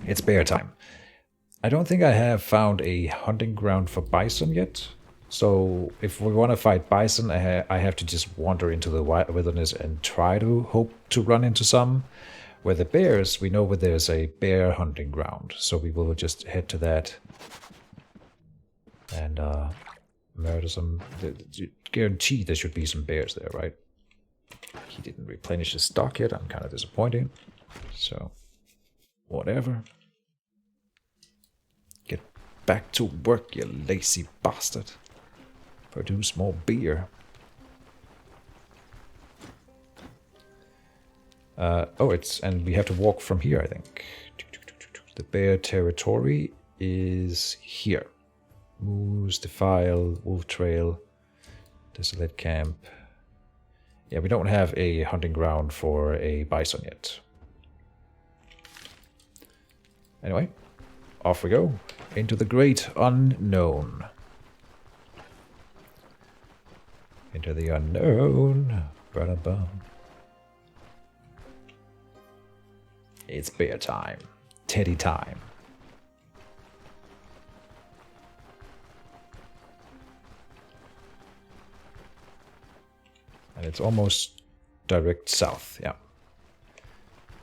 It's bear time. I don't think I have found a hunting ground for bison yet. So if we want to fight bison, I have to just wander into the wilderness and try to hope to run into some. Where the bears, we know where there's a bear hunting ground. So we will just head to that and murder some. Guaranteed there should be some bears there, right? He didn't replenish his stock yet. I'm kind of disappointed. So, whatever. Get back to work, you lazy bastard. Produce more beer. And we have to walk from here, I think. The bear territory is here. Moose, Defile, Wolf Trail, Desolate Camp. Yeah, we don't have a hunting ground for a bison yet. Anyway, off we go. Into the great unknown. Into the unknown. Ba-da-bum. It's bear time. Teddy time. And it's almost direct south, yeah.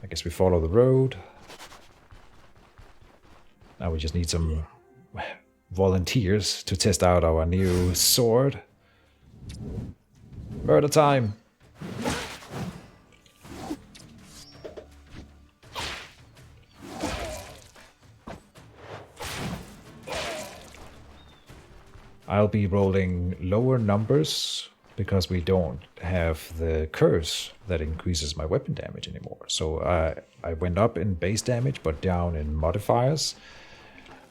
I guess we follow the road. Now we just need some volunteers to test out our new sword. Murder time! I'll be rolling lower numbers because we don't have the curse that increases my weapon damage anymore. So I went up in base damage, but down in modifiers.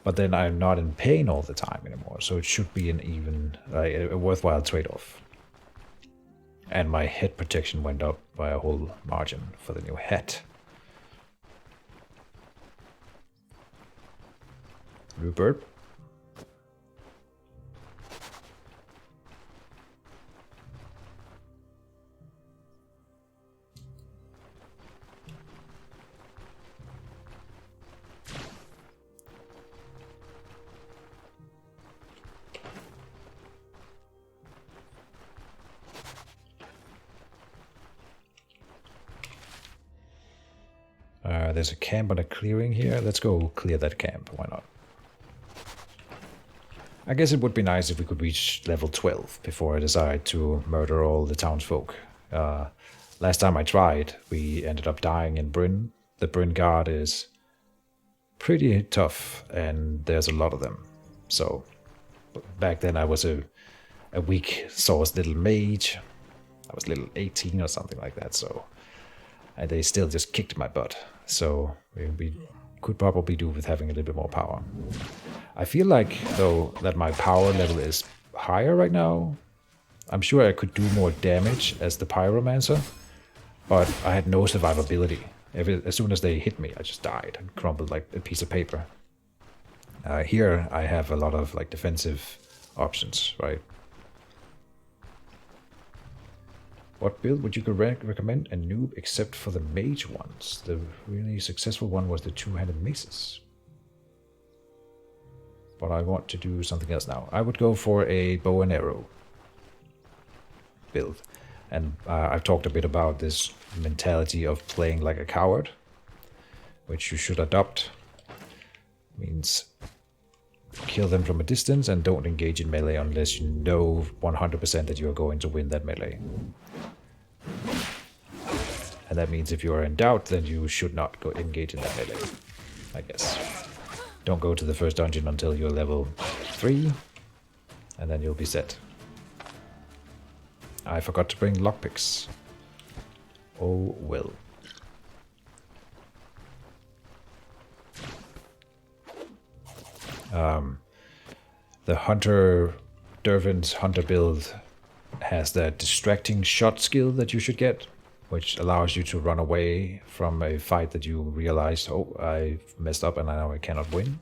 But then I'm not in pain all the time anymore, so it should be an even, a worthwhile trade-off. And my head protection went up by a whole margin for the new hat. Rupert. There's a camp on a clearing here. Let's go clear that camp. Why not? I guess it would be nice if we could reach level 12 before I decide to murder all the townsfolk. Last time I tried, we ended up dying in Bryn. The Bryn Guard is pretty tough, and there's a lot of them. So, back then I was a weak-sourced little mage. I was little 18 or something like that, so... And they still just kicked my butt. So we could probably do with having a little bit more power. I feel like, though, that my power level is higher right now. I'm sure I could do more damage as the pyromancer, but I had no survivability. As soon as they hit me, I just died and crumbled like a piece of paper. Here I have a lot of like defensive options, right? What build would you recommend a noob except for the mage ones? The really successful one was the two-handed maces. But I want to do something else now. I would go for a bow and arrow build. And I've talked a bit about this mentality of playing like a coward, which you should adopt. Means kill them from a distance and don't engage in melee unless you know 100% that you're going to win that melee. And that means if you are in doubt, then you should not go engage in that melee, I guess. Don't go to the first dungeon until you're level 3, and then you'll be set. I forgot to bring lockpicks. Oh well. The Hunter, Dervin's Hunter build has that distracting shot skill that you should get, which allows you to run away from a fight that you realize, oh, I messed up and now I cannot win.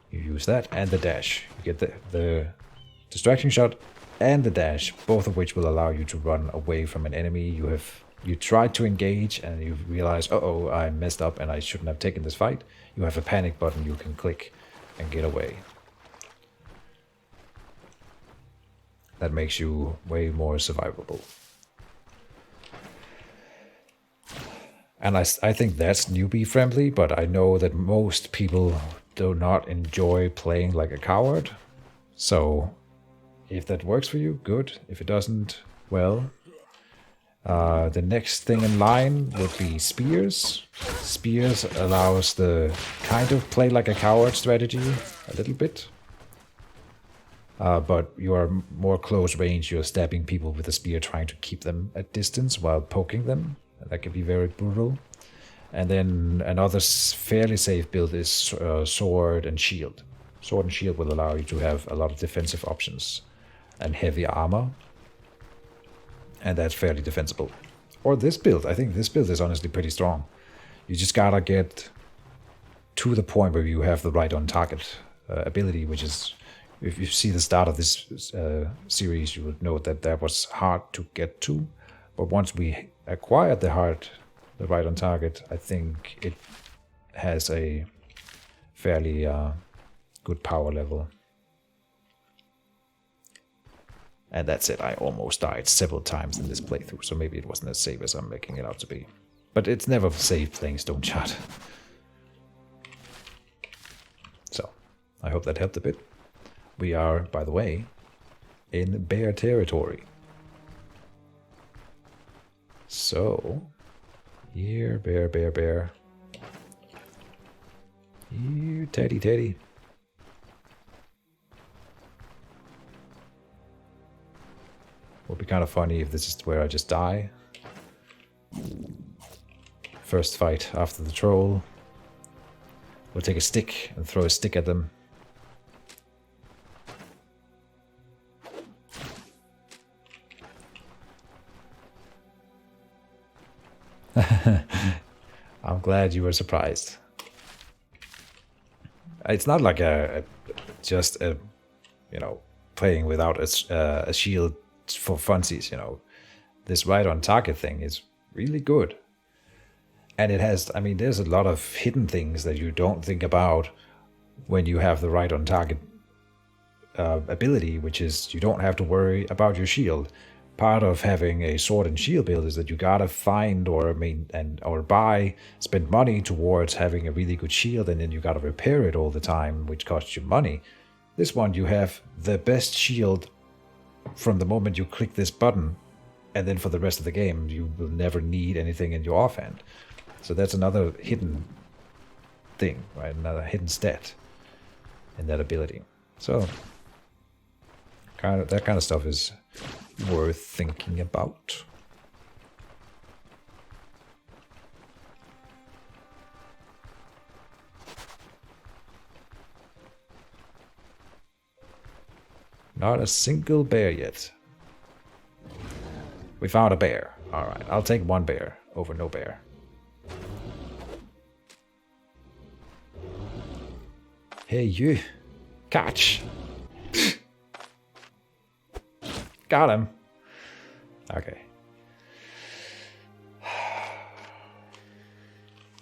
You use that and the dash. You get the distraction shot and the dash, both of which will allow you to run away from an enemy you have you try to engage and you realize, uh-oh, I messed up and I shouldn't have taken this fight, you have a panic button you can click and get away. That makes you way more survivable. And I think that's newbie friendly, but I know that most people do not enjoy playing like a coward. So if that works for you, good. If it doesn't, well, the next thing in line would be spears. Spears allows the kind of play like a coward strategy a little bit. But you are more close range, you're stabbing people with a spear, trying to keep them at distance while poking them. That can be very brutal. And then another fairly safe build is sword and shield. Sword and shield will allow you to have a lot of defensive options and heavy armor. And that's fairly defensible. Or this build, I think this build is honestly pretty strong. You just gotta get to the point where you have the right on target ability, which is, if you see the start of this series, you would note that that was hard to get to. But once we acquired the right on target, I think it has a fairly good power level. And that's it, I almost died several times in this playthrough, so maybe it wasn't as safe as I'm making it out to be. But it's never safe playing Stoneshard. So, I hope that helped a bit. We are, by the way, in bear territory. So, here, bear, bear, bear. Here, teddy, teddy. Would be kind of funny if this is where I just die. First fight after the troll. We'll take a stick and throw a stick at them. I'm glad you were surprised. It's not like just a playing without a shield for funsies, This right on target thing is really good. And it has, there's a lot of hidden things that you don't think about when you have the right on target ability, which is you don't have to worry about your shield. Part of having a sword and shield build is that you gotta find or spend money towards having a really good shield, and then you gotta repair it all the time, which costs you money. This one, you have the best shield from the moment you click this button, and then for the rest of the game you will never need anything in your offhand. So that's another hidden thing, right? Another hidden stat in that ability. So that kind of stuff is worth thinking about. Not a single bear yet. We found a bear. Alright, I'll take one bear over no bear. Hey you. Catch. Got him. Okay.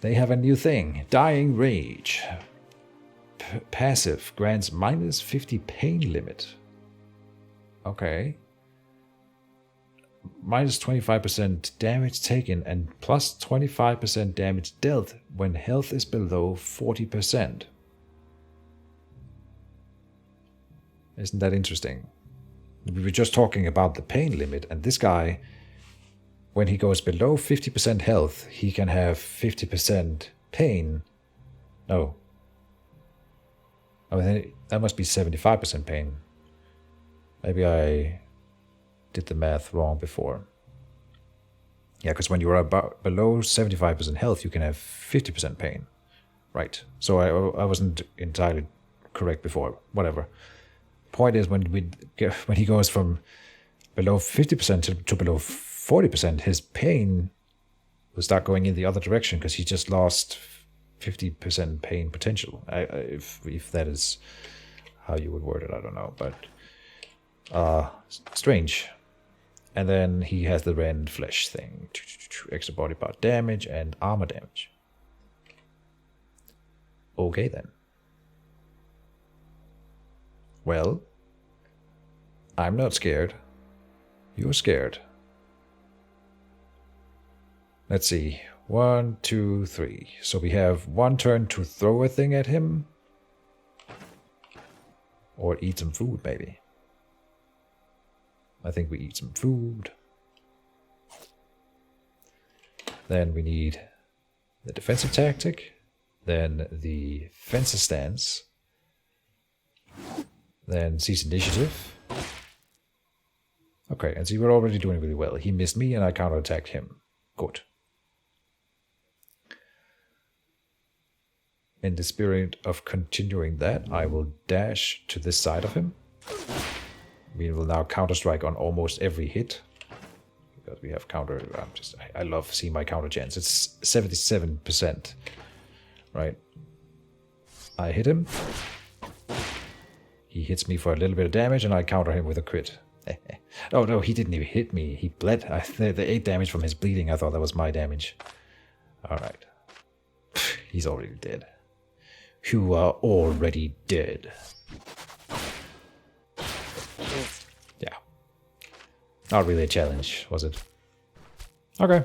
They have a new thing. Dying Rage. Passive grants minus 50 pain limit. Okay. Minus 25% damage taken and plus 25% damage dealt when health is below 40%. Isn't that interesting? We were just talking about the pain limit, and this guy, when he goes below 50% health, he can have 50% pain. No. That must be 75% pain. Maybe I did the math wrong before. Yeah, because when you are below 75% health, you can have 50% pain. Right. So I wasn't entirely correct before. Whatever. Point is, when he goes from below 50% to below 40%, his pain will start going in the other direction because he just lost 50% pain potential. If that is how you would word it, I don't know. But strange. And then he has the rend flesh thing. Extra body part damage and armor damage. Okay then. Well, I'm not scared. You're scared. Let's see. 1, 2, 3. So we have 1 turn to throw a thing at him. Or eat some food, maybe. I think we eat some food. Then we need the defensive tactic. Then the fencer stance. Then seize initiative. Okay, and see, we're already doing really well. He missed me and I counterattacked him. Good. In the spirit of continuing that, I will dash to this side of him. We will now counter-strike on almost every hit. Because we have counter... I love seeing my counter chance. It's 77%. Right. I hit him. He hits me for a little bit of damage and I counter him with a crit. Oh no, he didn't even hit me. He bled. The 8 damage from his bleeding, I thought that was my damage. Alright. He's already dead. You are already dead. Yeah. Not really a challenge, was it? Okay.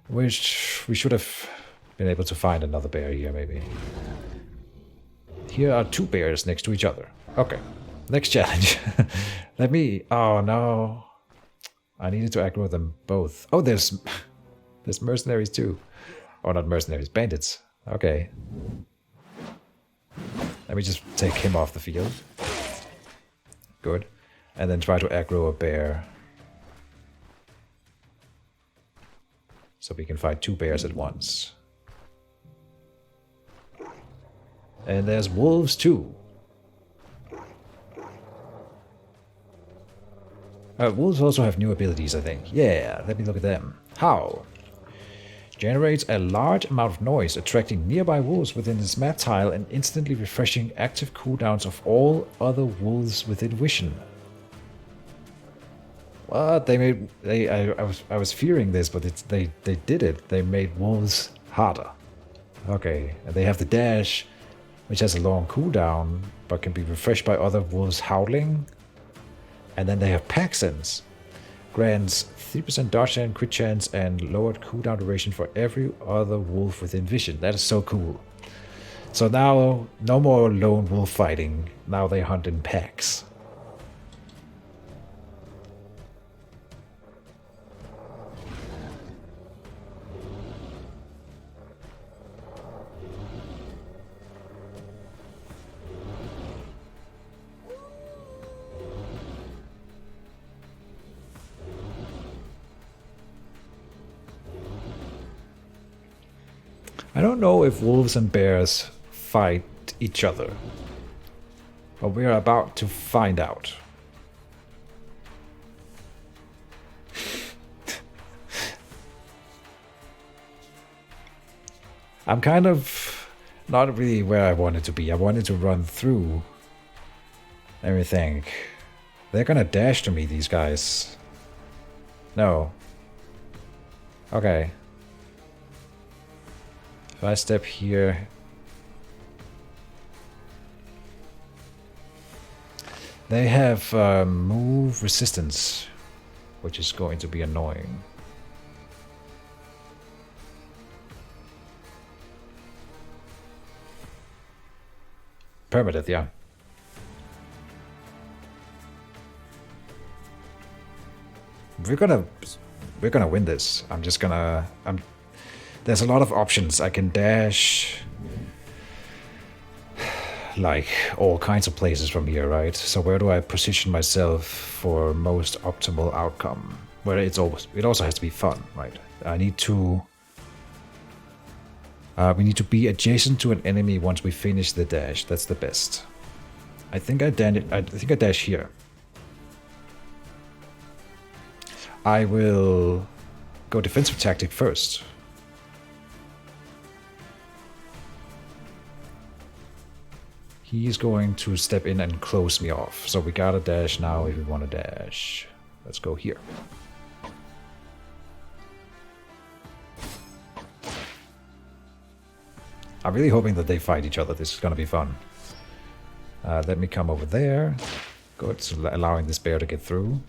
We should have been able to find another bear here, maybe. Here are 2 bears next to each other. Okay. Next challenge. Let me... Oh, no. I needed to aggro them both. Oh, there's mercenaries too. Oh, not mercenaries. Bandits. Okay. Let me just take him off the field. Good. And then try to aggro a bear. So we can fight 2 bears at once. And there's wolves too. Wolves also have new abilities, I think. Yeah, let me look at them. How? Generates a large amount of noise, attracting nearby wolves within its map tile and instantly refreshing active cooldowns of all other wolves within vision. What? They made... I was fearing this, but they did it. They made wolves harder. Okay, and they have the dash, which has a long cooldown, but can be refreshed by other wolves howling. And then they have pack sense. Grants 3% dodge and crit chance and lowered cooldown duration for every other wolf within vision. That is so cool. So now, no more lone wolf fighting. Now they hunt in packs. I don't know if wolves and bears fight each other, but we are about to find out. I'm kind of not really where I wanted to be. I wanted to run through everything. They're gonna dash to me, these guys. No. Okay. If I step here... They have move resistance, which is going to be annoying. Permanent, yeah. We're gonna win this. There's a lot of options. I can dash like all kinds of places from here, right? So where do I position myself for most optimal outcome? Where it also has to be fun, right? We need to be adjacent to an enemy once we finish the dash. That's the best. I think I dash here. I will go defensive tactic first. He's going to step in and close me off. So we gotta dash now if we want to dash. let's go here. I'm really hoping that they fight each other. This is going to be fun. Let me come over there. Good, so allowing this bear to get through.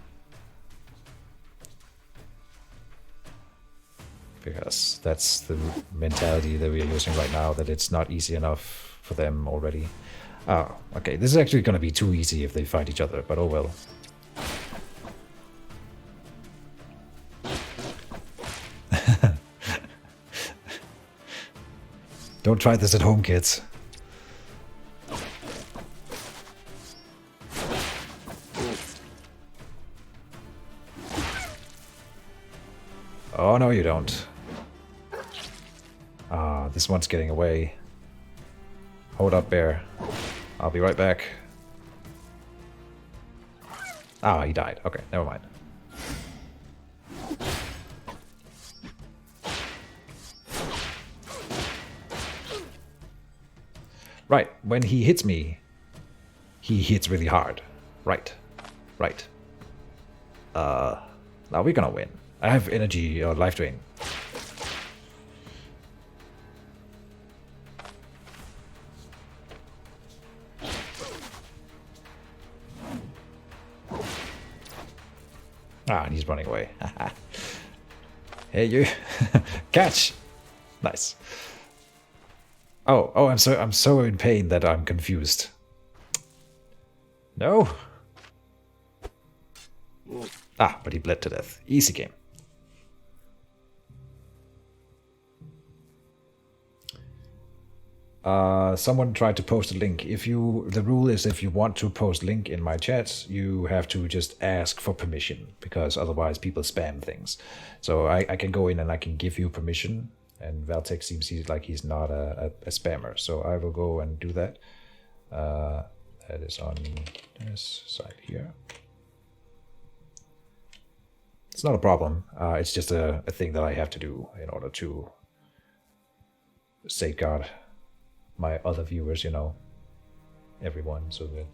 Because that's the mentality that we are using right now, that it's not easy enough for them already. Oh, okay, this is actually going to be too easy if they fight each other, but oh well. Don't try this at home, kids. Oh, no, you don't. Ah, this one's getting away. Hold up, bear. I'll be right back. Ah, he died. Okay, never mind. Right, when he hits me, he hits really hard. Right. Right. Now we're gonna win. I have energy or life drain. Ah, and he's running away. Hey, you. Catch! Nice. Oh, I'm so in pain that I'm confused. No. Ah, but he bled to death. Easy game. Someone tried to post a link. The rule is if you want to post link in my chats, you have to just ask for permission, because otherwise people spam things. So I can go in and I can give you permission, and Valtech seems like he's not a spammer. So I will go and do that. That is on this side here. It's not a problem. It's just a thing that I have to do in order to safeguard my other viewers, you know, everyone, so that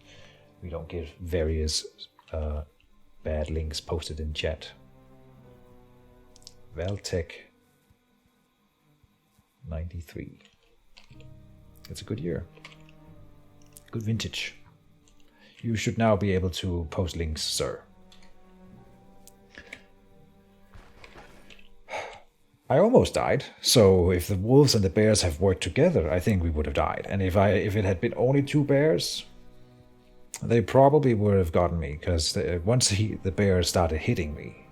we don't get various bad links posted in chat. Valtech 93. It's a good year. Good vintage. You should now be able to post links, sir. I almost died, so if the wolves and the bears have worked together, I think we would have died. And if it had been only 2 bears, they probably would have gotten me, because once the bear started hitting me,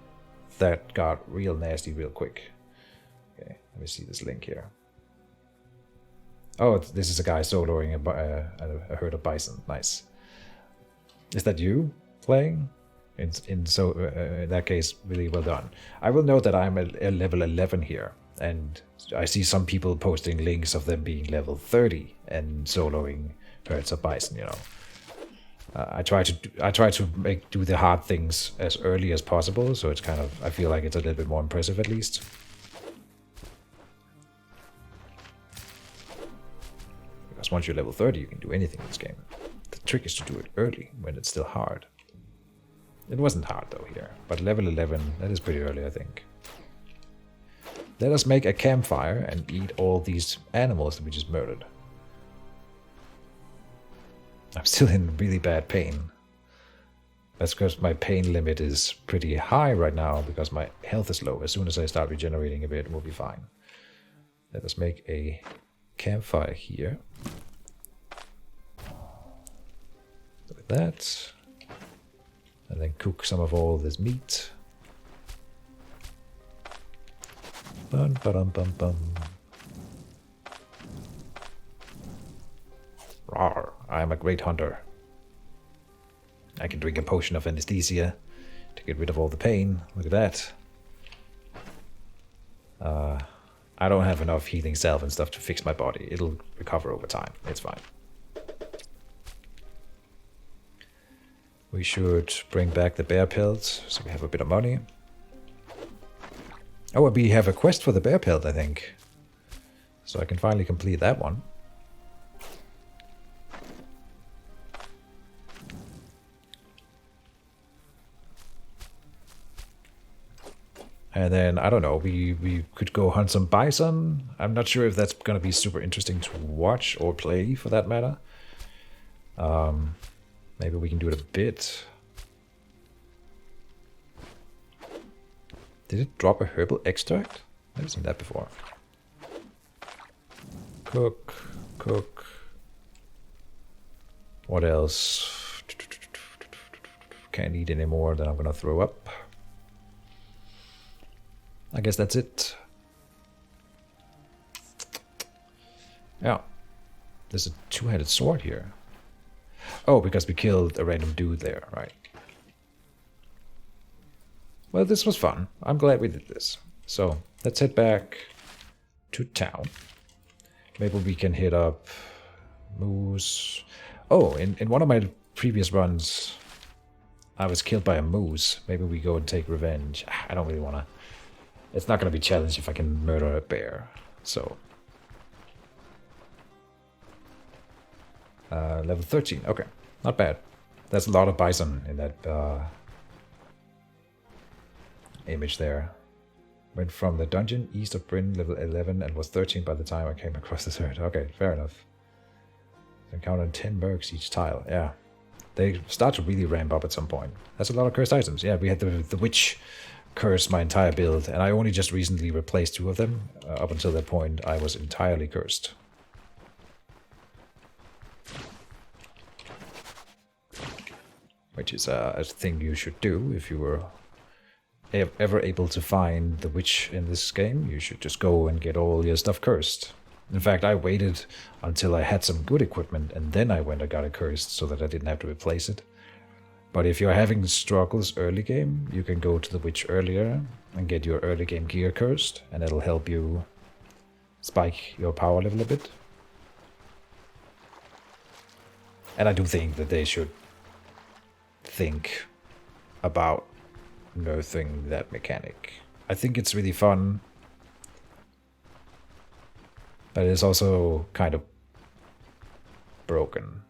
that got real nasty real quick. Okay, let me see this link here. Oh, this is a guy soloing a herd of bison. Nice. Is that you playing? In that case, really well done. I will note that I'm at level 11 here, and I see some people posting links of them being level 30 and soloing herds of bison. You know, I try to do the hard things as early as possible, so it's kind of, I feel like it's a little bit more impressive at least. Because once you're level 30, you can do anything in this game. The trick is to do it early when it's still hard. It wasn't hard though here, but level 11, that is pretty early, I think. Let us make a campfire and eat all these animals that we just murdered. I'm still in really bad pain. That's because my pain limit is pretty high right now, because my health is low. As soon as I start regenerating a bit, we'll be fine. Let us make a campfire here. Like that. And then cook some of all this meat. Bum, ba-dum, bum, bum. Rawr, I am a great hunter. I can drink a potion of anesthesia to get rid of all the pain. Look at that. I don't have enough healing salve and stuff to fix my body. It'll recover over time. It's fine. We should bring back the bear pelts, so we have a bit of money. Oh, we have a quest for the bear pelt, I think. So I can finally complete that one. And then, I don't know, we could go hunt some bison. I'm not sure if that's going to be super interesting to watch or play, for that matter. Maybe we can do it a bit. Did it drop a herbal extract? I've never seen that before. Cook, cook. What else? Can't eat anymore, then I'm gonna throw up. I guess that's it. Yeah. There's a two-headed sword here. Oh, because we killed a random dude there, right? Well, this was fun. I'm glad we did this. So, let's head back to town. Maybe we can hit up moose. Oh, in one of my previous runs, I was killed by a moose. Maybe we go and take revenge. I don't really want to. It's not going to be challenged if I can murder a bear. So. Level 13. Okay. Not bad. There's a lot of bison in that image there. Went from the dungeon east of Bryn, level 11, and was 13 by the time I came across the third. Okay, fair enough. Encountered 10 mercs each tile. Yeah. They start to really ramp up at some point. That's a lot of cursed items. Yeah, we had the witch curse my entire build, and I only just recently replaced 2 of them. Up until that point, I was entirely cursed. Which is a thing you should do if you were ever able to find the witch in this game. You should just go and get all your stuff cursed. In fact, I waited until I had some good equipment, and then I went and got it cursed so that I didn't have to replace it. But if you're having struggles early game, you can go to the witch earlier and get your early game gear cursed, and it'll help you spike your power level a bit. And I do think that they should think about nerfing that mechanic. I think it's really fun, but it's also kind of broken.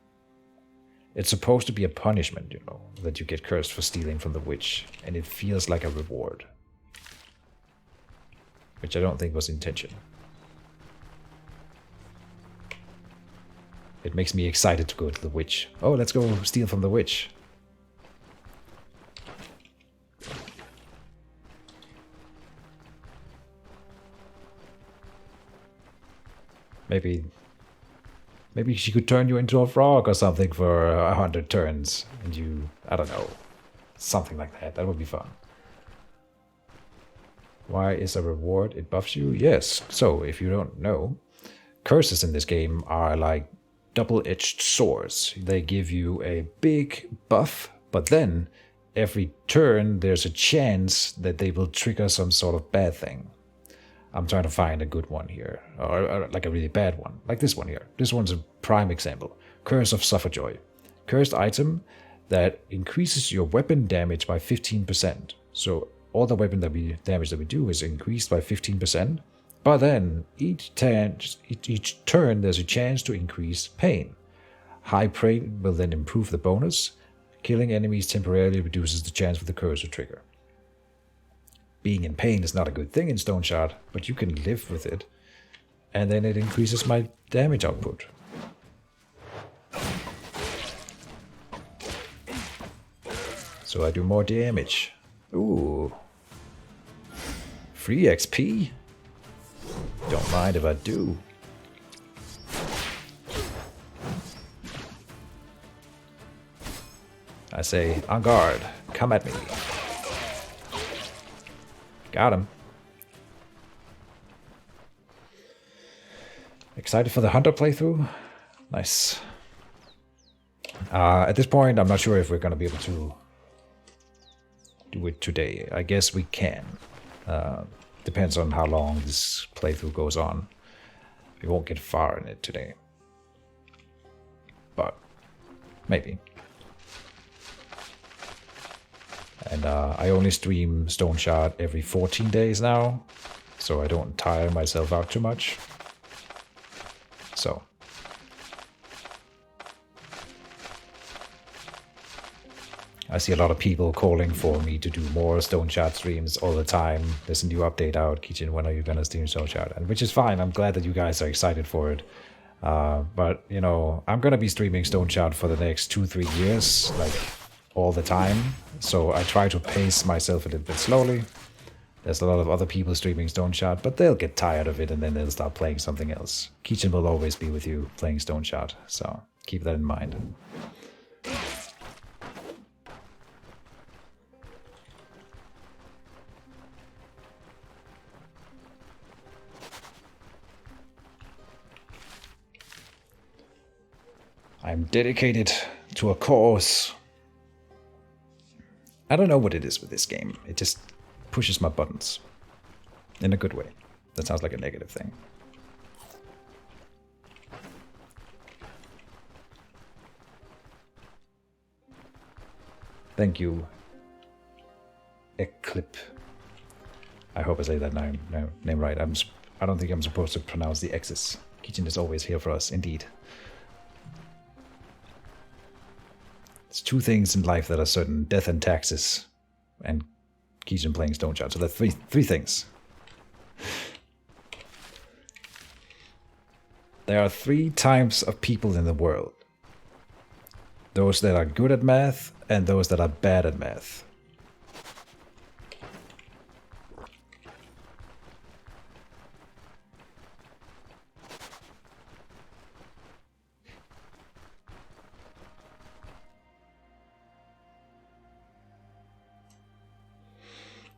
It's supposed to be a punishment, you know, that you get cursed for stealing from the witch, and it feels like a reward, which I don't think was intention. It makes me excited to go to the witch. Oh, let's go steal from the witch. Maybe she could turn you into a frog or something for 100 turns, and you, I don't know, something like that. That would be fun. Why is a reward? It buffs you? Yes. So, if you don't know, curses in this game are like double-edged swords. They give you a big buff, but then every turn there's a chance that they will trigger some sort of bad thing. I'm trying to find a good one here, or like a really bad one, like this one here. This one's a prime example. Curse of Sufferjoy. Cursed item that increases your weapon damage by 15%. So all the weapon damage that we do is increased by 15%, but then each turn there's a chance to increase pain. High pain will then improve the bonus. Killing enemies temporarily reduces the chance for the curse to trigger. Being in pain is not a good thing in Stoneshard, but you can live with it. And then it increases my damage output. So I do more damage. Ooh. Free XP? Don't mind if I do. I say, en garde, come at me. Got him. Excited for the hunter playthrough? Nice. At this point, I'm not sure if we're going to be able to do it today. I guess we can. Depends on how long this playthrough goes on. We won't get far in it today. But maybe. And I only stream Stoneshard every 14 days now, so I don't tire myself out too much. So. I see a lot of people calling for me to do more Stoneshard streams all the time. There's a new update out. Keejchen, when are you gonna stream Stoneshard? And which is fine. I'm glad that you guys are excited for it. But, you know, I'm gonna be streaming Stoneshard for the next 2-3 years, like, all the time. So I try to pace myself a little bit slowly. There's a lot of other people streaming Stoneshard, but they'll get tired of it and then they'll start playing something else. Keejchen will always be with you playing Stoneshard, so keep that in mind. I'm dedicated to a cause. I don't know what it is with this game. It just pushes my buttons. In a good way. That sounds like a negative thing. Thank you, Eclip. I hope I say that name right. I don't think I'm supposed to pronounce the X's. Keejchen is always here for us, indeed. There's two things in life that are certain: death and taxes, and Keejchen playing Stoneshard. So that's three things. There are 3 types of people in the world. Those that are good at math and those that are bad at math.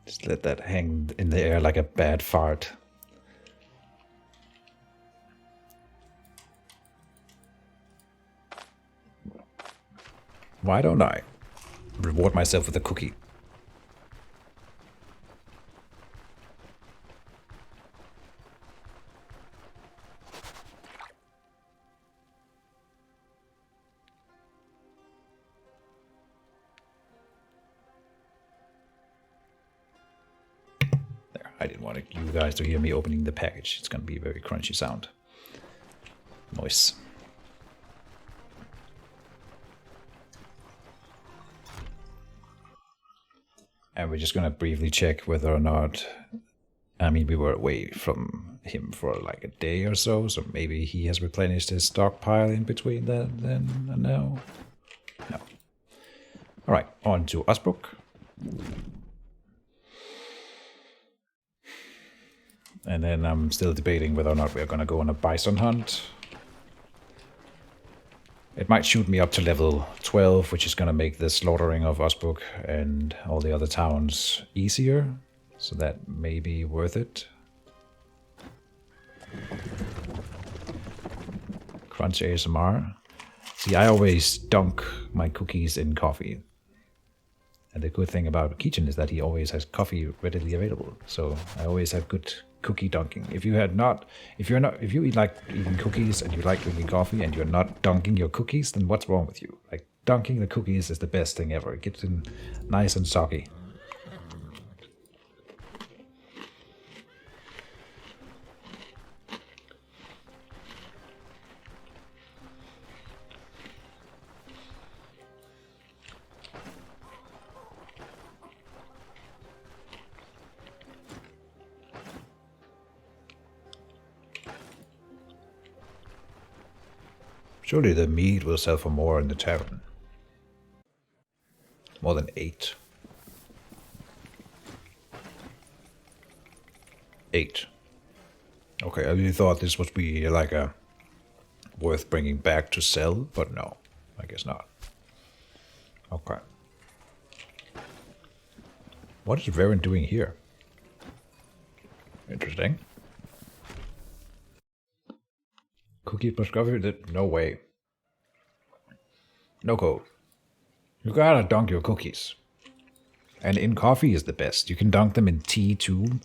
Just let that hang in the air like a bad fart. Why don't I reward myself with a cookie? There, I didn't want you guys to hear me opening the package. It's going to be a very crunchy sound. Noise. And we're just going to briefly check whether or not, I mean, we were away from him for like a day or so, so maybe he has replenished his stockpile in between then and now. No. Alright, on to Osbrook. And then I'm still debating whether or not we're going to go on a bison hunt. It might shoot me up to level 12, which is going to make the slaughtering of Osbrook and all the other towns easier. So that may be worth it. Crunch ASMR. See, I always dunk my cookies in coffee. And the good thing about Keejchen is that he always has coffee readily available. So I always have good cookie dunking. If you like eating cookies and you like drinking coffee and you're not dunking your cookies, then what's wrong with you? Like, dunking the cookies is the best thing ever. It gets them nice and soggy. Surely the meat will sell for more in the tavern. More than 8. 8. Okay, I really thought this would be like a worth bringing back to sell, but no, I guess not. Okay. What is Varen doing here? Interesting. Cookie plus coffee? No way. No go. You gotta dunk your cookies. And in coffee is the best. You can dunk them in tea too.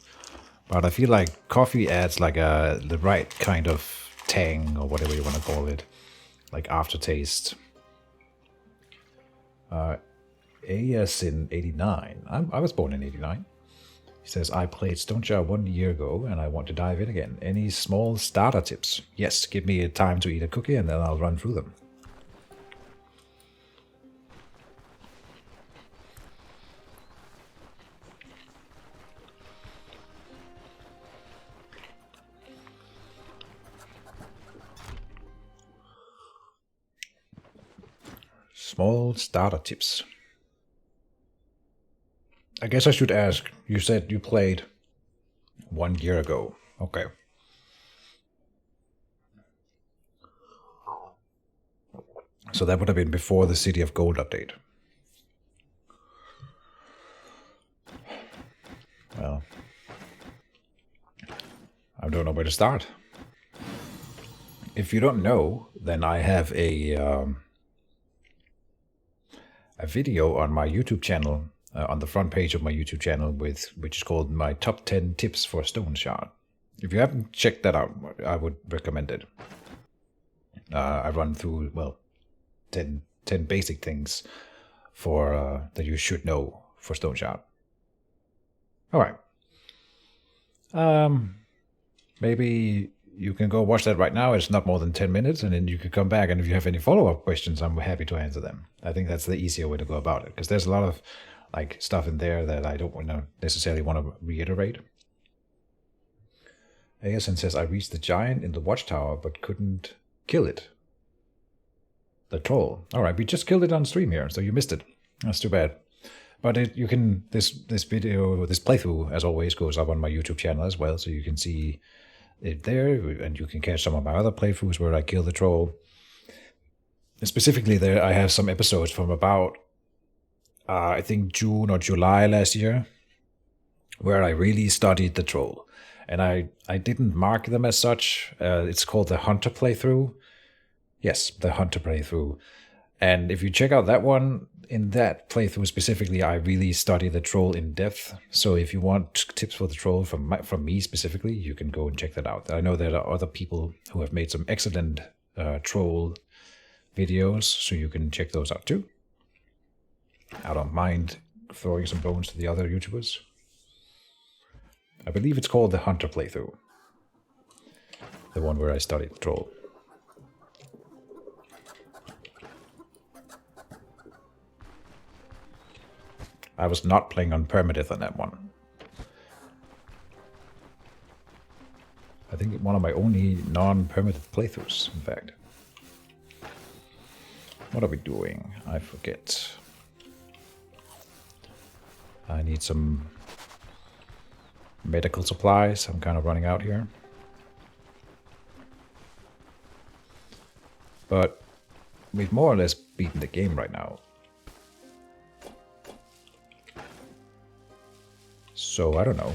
But I feel like coffee adds like the right kind of tang or whatever you want to call it. Like aftertaste. AS in 89. I was born in 89. He says, I played Stoneshard 1 year ago and I want to dive in again. Any small starter tips? Yes, give me a time to eat a cookie and then I'll run through them. Small starter tips. I guess I should ask, you said you played 1 year ago. Okay. So that would have been before the City of Gold update. Well, I don't know where to start. If you don't know, then I have a video on my YouTube channel, on the front page of my YouTube channel, which is called my top 10 tips for Stoneshard. If you haven't checked that out, I would recommend it. I run through, well, 10 basic things for that you should know for Stoneshard. All right. Maybe you can go watch that right now. It's not more than 10 minutes, and then you can come back, and if you have any follow-up questions, I'm happy to answer them. I think that's the easier way to go about it, because there's a lot of like stuff in there that I don't necessarily want to reiterate. ASN says, I reached the giant in the watchtower, but couldn't kill it. The troll. All right, we just killed it on stream here, so you missed it. That's too bad. But you can, this video, this playthrough, as always, goes up on my YouTube channel as well, so you can see it there, and you can catch some of my other playthroughs where I kill the troll. Specifically there, I have some episodes from about, I think June or July last year, where I really studied the troll. And I didn't mark them as such. It's called the Hunter playthrough. Yes, the Hunter playthrough. And if you check out that one, in that playthrough specifically, I really study the troll in depth. So if you want tips for the troll from me specifically, you can go and check that out. I know there are other people who have made some excellent troll videos, so you can check those out too. I don't mind throwing some bones to the other YouTubers. I believe it's called the Hunter playthrough. The one where I studied the troll. I was not playing on permadeath on that one. I think one of my only non-permadeath playthroughs, in fact. What are we doing? I forget. I need some medical supplies. I'm kind of running out here. But we've more or less beaten the game right now. So, I don't know.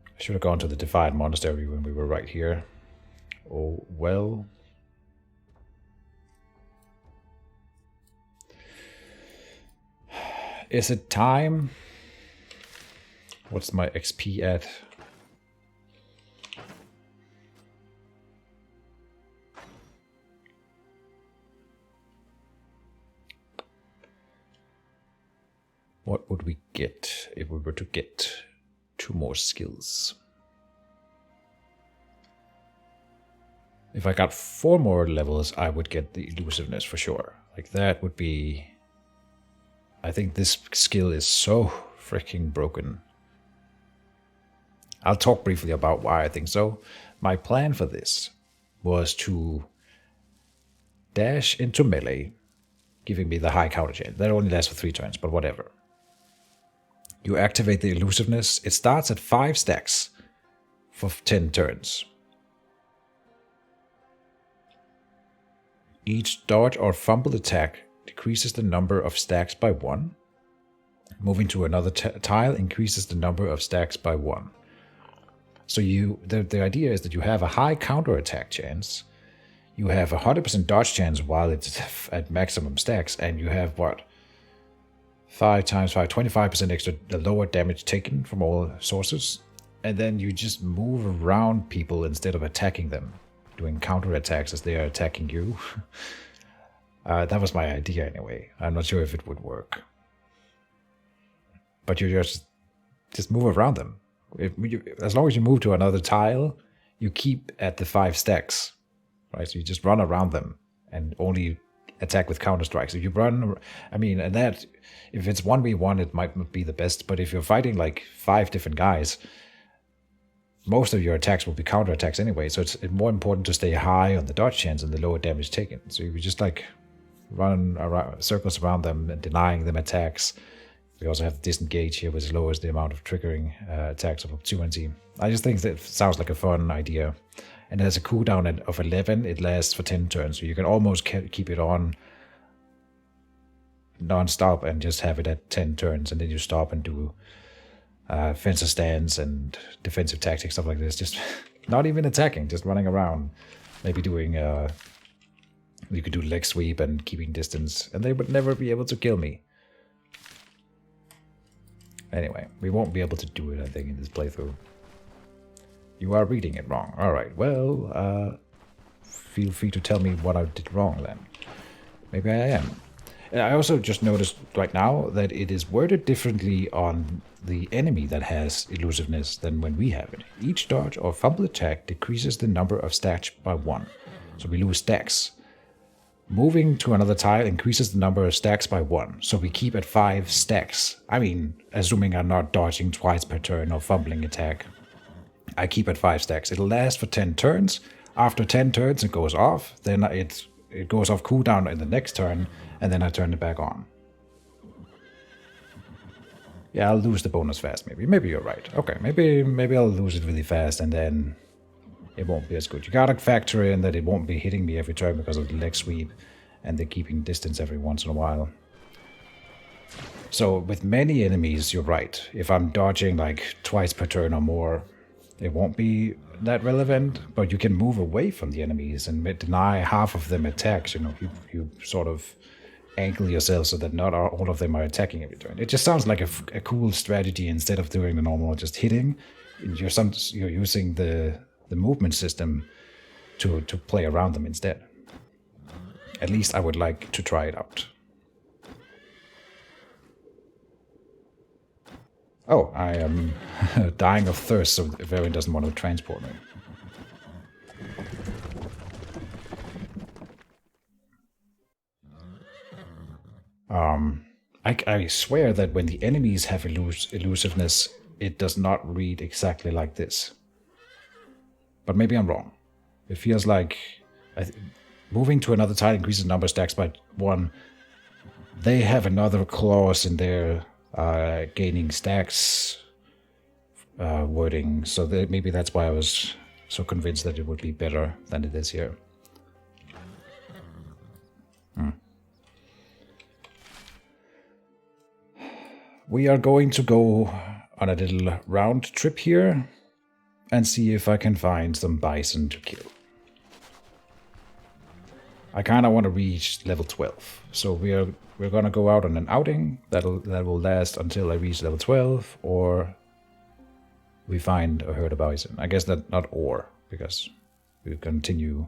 I should have gone to the Defiant Monastery when we were right here. Oh, well. Is it time? What's my XP at? What would we get if we were to get 2 more skills? If I got 4 more levels, I would get the Elusiveness for sure. Like that would be... I think this skill is so freaking broken. I'll talk briefly about why I think so. My plan for this was to dash into melee, giving me the high counter chain. That only lasts for 3 turns, but whatever. You activate the Elusiveness. It starts at 5 stacks for 10 turns. Each dodge or fumble attack decreases the number of stacks by 1. Moving to another tile increases the number of stacks by 1. So the idea is that you have a high counter attack chance. You have a 100% dodge chance while it's at maximum stacks, and you have what? 5 times 5, 25% extra lower damage taken from all sources. And then you just move around people instead of attacking them, doing counter attacks as they are attacking you. That was my idea anyway. I'm not sure if it would work. But you just move around them. As long as you move to another tile, you keep at the 5 stacks. Right? So you just run around them and only attack with counter strikes. If you run, I mean, and that, if it's 1v1, it might not be the best, but if you're fighting like 5 different guys, most of your attacks will be counterattacks anyway, so it's more important to stay high on the dodge chance and the lower damage taken. So you just like run around, circles around them and denying them attacks. We also have disengage here, which lowers the amount of triggering attacks of opportunity. I just think that sounds like a fun idea. And it has a cooldown of 11. It lasts for 10 turns, so you can almost keep it on non-stop and just have it at 10 turns, and then you stop and do fencer stands and defensive tactics, stuff like this. Just not even attacking, just running around. Maybe doing, you could do leg sweep and keeping distance, and they would never be able to kill me. Anyway, we won't be able to do it, I think, in this playthrough. You are reading it wrong. Alright, well, feel free to tell me what I did wrong then. Maybe I am. And I also just noticed right now that it is worded differently on the enemy that has elusiveness than when we have it. Each dodge or fumble attack decreases the number of stacks by 1. So we lose stacks. Moving to another tile increases the number of stacks by 1. So we keep at 5 stacks. I mean, assuming I'm not dodging twice per turn or fumbling attack. I keep at 5 stacks. It'll last for 10 turns. After 10 turns it goes off. Then it goes off cooldown in the next turn. And then I turn it back on. Yeah, I'll lose the bonus fast, maybe. Maybe you're right. Okay, maybe I'll lose it really fast and then it won't be as good. You gotta factor in that it won't be hitting me every turn because of the leg sweep and the keeping distance every once in a while. So with many enemies, you're right. If I'm dodging like twice per turn or more, it won't be that relevant, but you can move away from the enemies and deny half of them attacks. You know, you sort of angle yourself so that not all of them are attacking every turn. It just sounds like a cool strategy instead of doing the normal just hitting. You're using the movement system to play around them instead. At least I would like to try it out. Oh, I am dying of thirst, so Varian doesn't want to transport me. I swear that when the enemies have elusiveness, it does not read exactly like this. But maybe I'm wrong. It feels like moving to another tile increases number stacks by 1. They have another clause in their gaining stacks wording, so maybe that's why I was so convinced that it would be better than it is here. We are going to go on a little round trip here and see if I can find some bison to kill. I kind of want to reach level 12, so we're gonna go out on an outing that will last until I reach level 12, or we find a herd of bison. I guess that not or, because we continue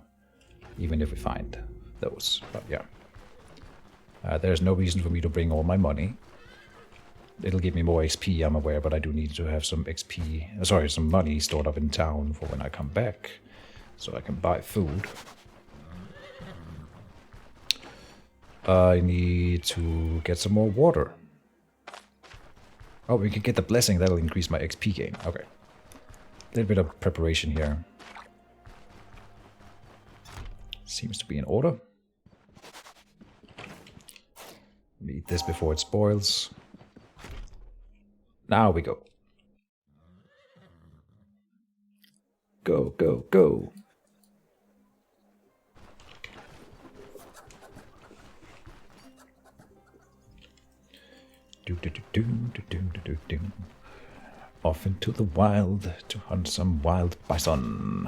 even if we find those. But yeah, there's no reason for me to bring all my money. It'll give me more XP, I'm aware, but I do need to have some XP, some money stored up in town for when I come back, so I can buy food. I need to get some more water. Oh, we can get the blessing, that'll increase my XP gain. Okay. A little bit of preparation here. Seems to be in order. Eat this before it spoils. Now we go. Go, go, go. Off into the wild to hunt some wild bison.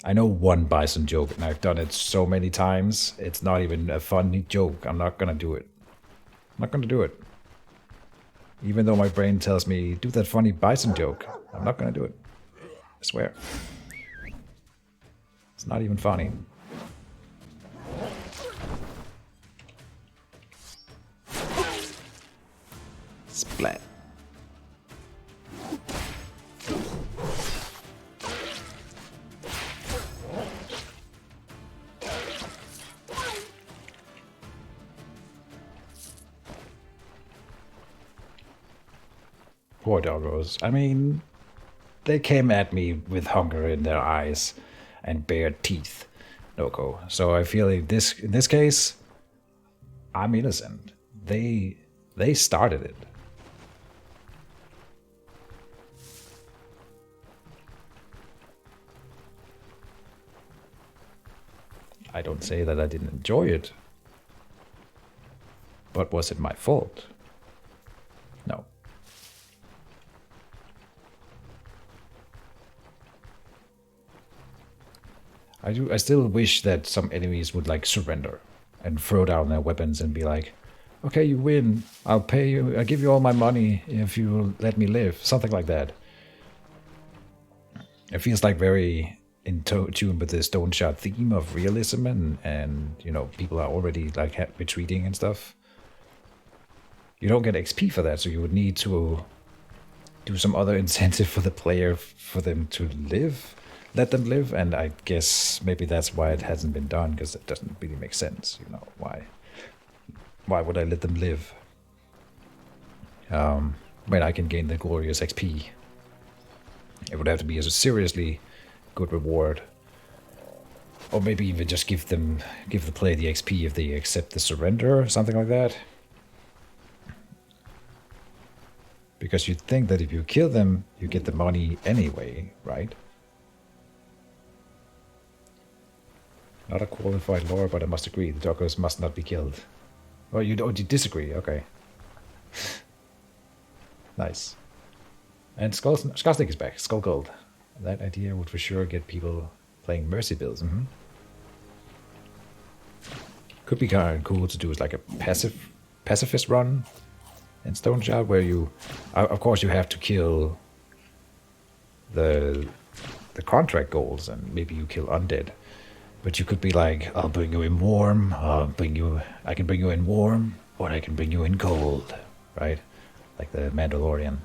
I know one bison joke, and I've done it so many times. It's not even a funny joke. I'm not gonna do it. I'm not gonna do it. Even though my brain tells me, do that funny bison joke. I'm not gonna do it. I swear. It's not even funny. Splat. Poor doggos. I mean, they came at me with hunger in their eyes and bared teeth, Noko. So I feel like in this case, I'm innocent. They started it. I don't say that I didn't enjoy it. But was it my fault? No. I still wish that some enemies would like surrender and throw down their weapons and be like, okay, you win. I'll pay you. I'll give you all my money if you let me live. Something like that. It feels like very in tune with the Stoneshard theme of realism and you know, people are already like retreating and stuff. You don't get XP for that, so you would need to do some other incentive for the player for them to live. Let them live, and I guess maybe that's why it hasn't been done, because it doesn't really make sense, you know, why would I let them live when I can gain the glorious XP? It would have to be as a seriously good reward, or maybe even just give the player the XP if they accept the surrender or something like that. Because you'd think that if you kill them, you get the money anyway, right? Not a qualified lore, but I must agree, the doggos must not be killed. Oh, you disagree, okay. Nice. And Skullsnake is back, Skull Gold. That idea would for sure get people playing Mercy builds. Could be kind of cool to do as like a pacifist run in Stoneshard, where you, of course, you have to kill the contract goals, and maybe you kill undead. But you could be like, I'll bring you in warm, I can bring you in warm, or I can bring you in cold, right? Like the Mandalorian.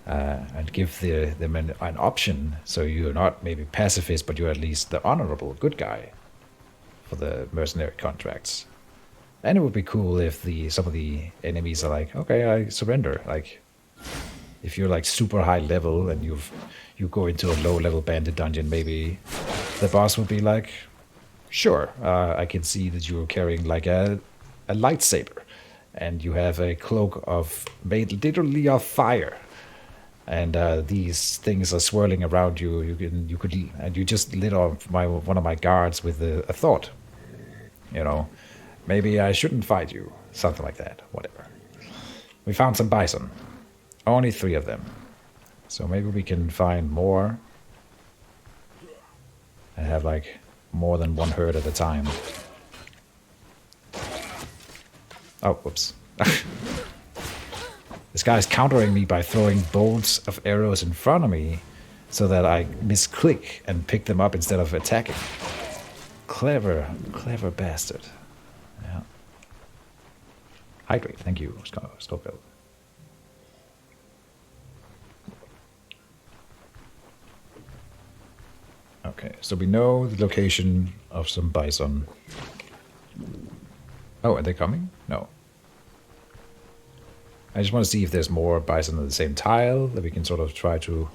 And give the men an option, so you're not maybe pacifist, but you're at least the honorable good guy for the mercenary contracts. And it would be cool if some of the enemies are like, okay, I surrender. Like, if you're like super high level and you go into a low level bandit dungeon, maybe the boss would be like, sure, I can see that you're carrying like a lightsaber, and you have a cloak made literally of fire, and these things are swirling around you. And you just lit off one of my guards with a thought. You know, maybe I shouldn't fight you, something like that. Whatever. We found some bison, only 3 of them, so maybe we can find more. I have like more than one herd at a time. Oh, whoops. This guy's countering me by throwing bolts of arrows in front of me so that I misclick and pick them up instead of attacking. Clever bastard. Yeah. Hydrate, thank you, Scopebill. Okay, so we know the location of some bison. Oh, are they coming? No. I just want to see if there's more bison on the same tile, that we can sort of try to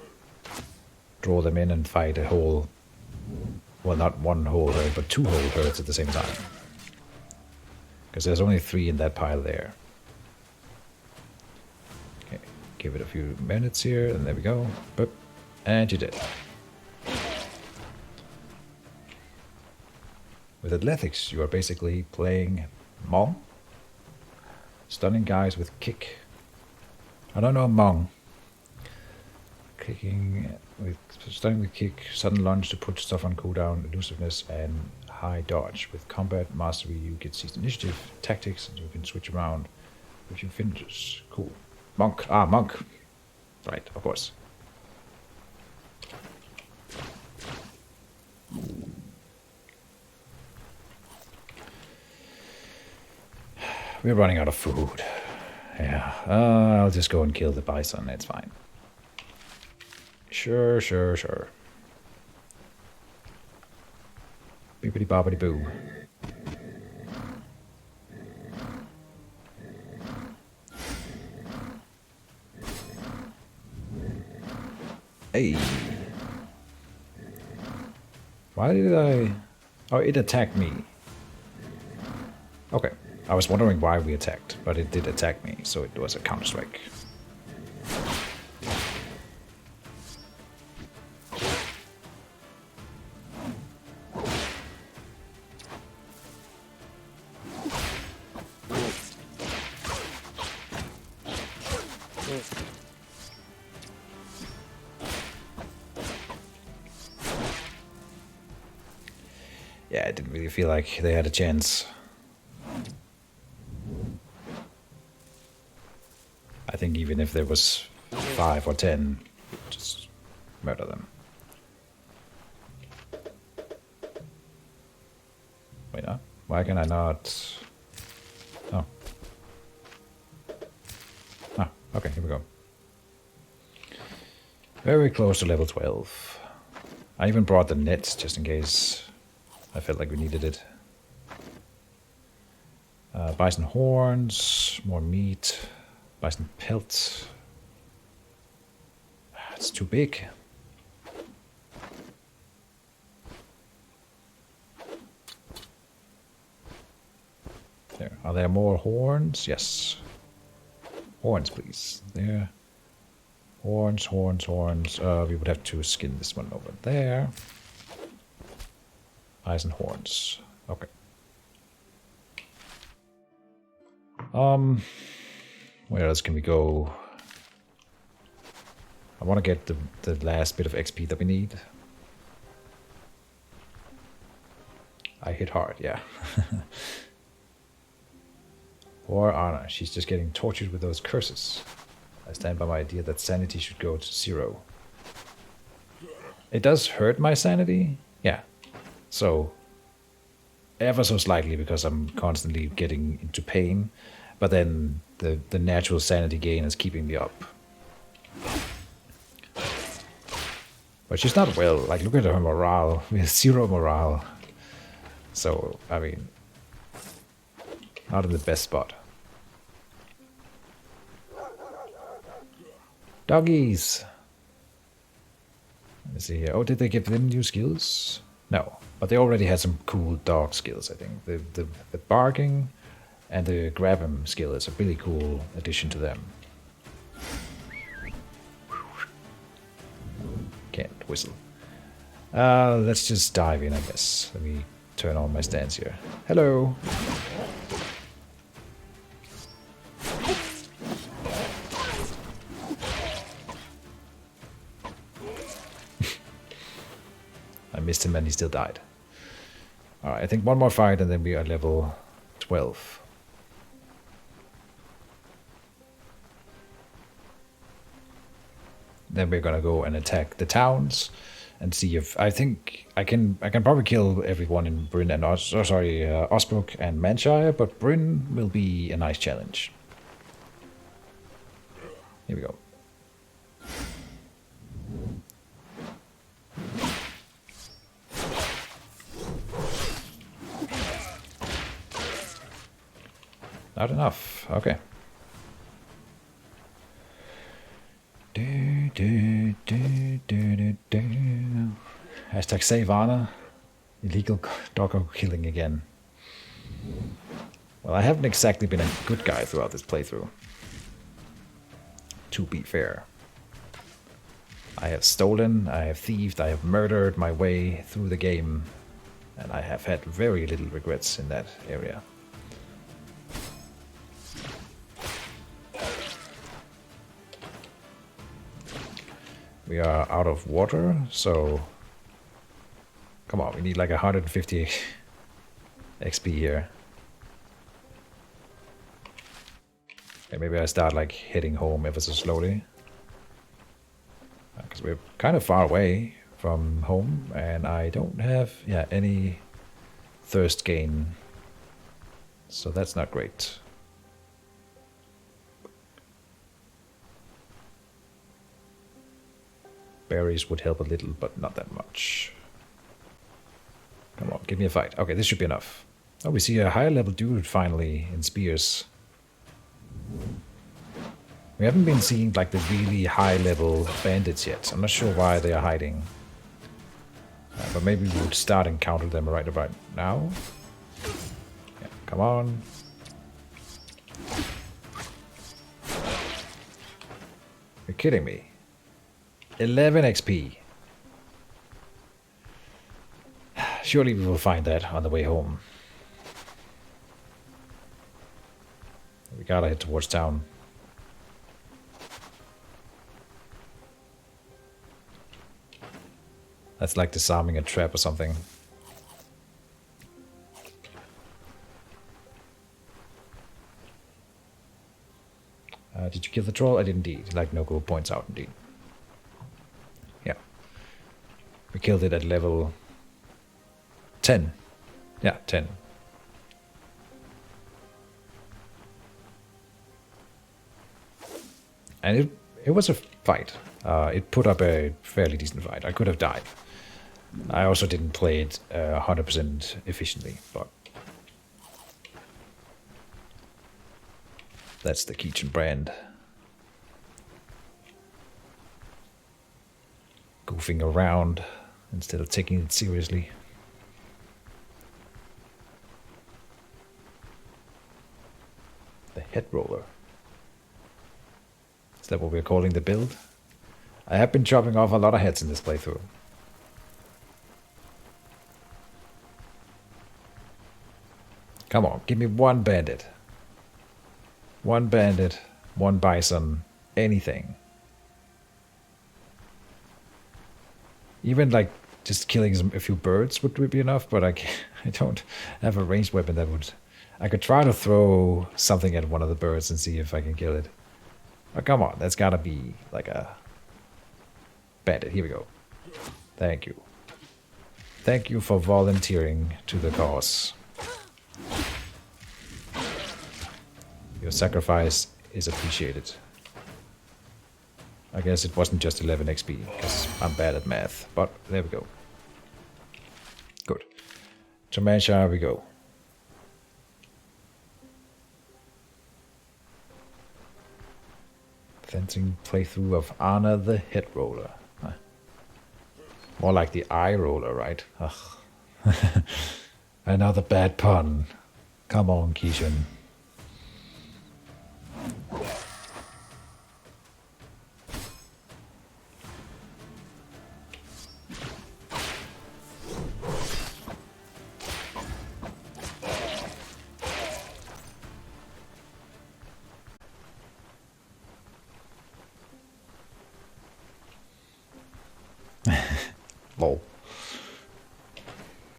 draw them in and fight a whole, well, not one whole herd, but 2 whole herds at the same time. Because there's only 3 in that pile there. Okay, give it a few minutes here, and there we go. Boop. And you did. With athletics, you are basically playing Hmong. Stunning guys with kick. I don't know Hmong. Stunning with kick, sudden lunge to put stuff on cooldown, elusiveness, and high dodge. With combat mastery, you get seized initiative, tactics, and you can switch around with your finishes. Cool. Monk. Ah, monk. Right, of course. We're running out of food. Yeah, I'll just go and kill the bison, it's fine. Sure. Bippity boppity boo. Hey. Why did I... Oh, it attacked me. Okay. I was wondering why we attacked, but it did attack me, so it was a counter-strike. Yeah, I didn't really feel like they had a chance. I think even if there was 5 or 10, just murder them. Wait, no? Why can I not? Oh. Ah, okay, here we go. Very close to level 12. I even brought the nets just in case I felt like we needed it. Bison horns, more meat, bison pelts. It's too big. There. Are there more horns? Yes. Horns, please. There. Horns, horns, horns. We would have to skin this one over there. Bison horns. Okay. Where else can we go? I want to get the last bit of XP that we need. I hit hard, yeah. Poor Anna, she's just getting tortured with those curses. I stand by my idea that sanity should go to 0. It does hurt my sanity, yeah. So, ever so slightly because I'm constantly getting into pain, but then the natural sanity gain is keeping me up. But she's not well, like look at her morale, we have 0 morale. So, I mean, not in the best spot. Doggies! Let me see here. Oh, did they give them new skills? No, but they already had some cool dog skills, I think. The barking and the grab 'em skill is a really cool addition to them. Can't whistle. Let's just dive in, I guess. Let me turn on my stance here. Hello! I missed him and he still died. Alright, I think one more fight and then we are level 12. Then we're gonna go and attack the towns and see if I think I can probably kill everyone in Bryn and Osbrook and Manshire, but Bryn will be a nice challenge. Here we go. Not enough. Okay. Hashtag save Anna. Illegal doggo killing again. Well, I haven't exactly been a good guy throughout this playthrough. To be fair. I have stolen, I have thieved, I have murdered my way through the game. And I have had very little regrets in that area. We are out of water, so come on, we need like 150 XP here. Okay, maybe I start like heading home ever so slowly. Because we're kind of far away from home and I don't have any thirst gain. So that's not great. Berries would help a little, but not that much. Come on, give me a fight. Okay, this should be enough. Oh, we see a higher level dude finally in spears. We haven't been seeing like the really high level bandits yet. I'm not sure why they are hiding. But maybe we would start encounter them right about now. Yeah, come on. You're kidding me. 11 XP. Surely we will find that on the way home. We gotta head towards town. That's like disarming a trap or something. Did you kill the troll? I did indeed. Like Noko points out, indeed. Yeah. We killed it at level 10. Yeah, 10. And it was a fight. It put up a fairly decent fight. I could have died. I also didn't play it 100% efficiently, but that's the Keejchen brand. Goofing around instead of taking it seriously. The head roller. Is that what we're calling the build? I have been chopping off a lot of heads in this playthrough. Come on, give me one bandit. One bandit, one bison, anything. Even like just killing a few birds would be enough, but I don't have a ranged weapon that would... I could try to throw something at one of the birds and see if I can kill it. Oh, come on, that's gotta be like a bandit. Here we go. Thank you. Thank you for volunteering to the cause. Your sacrifice is appreciated. I guess it wasn't just 11 XP, because I'm bad at math, but there we go. Good. To Stoneshard we go. Fencing playthrough of Anna the Head Roller. Huh. More like the eye roller, right? Ugh. Another bad pun. Come on, Keejchen. Lol.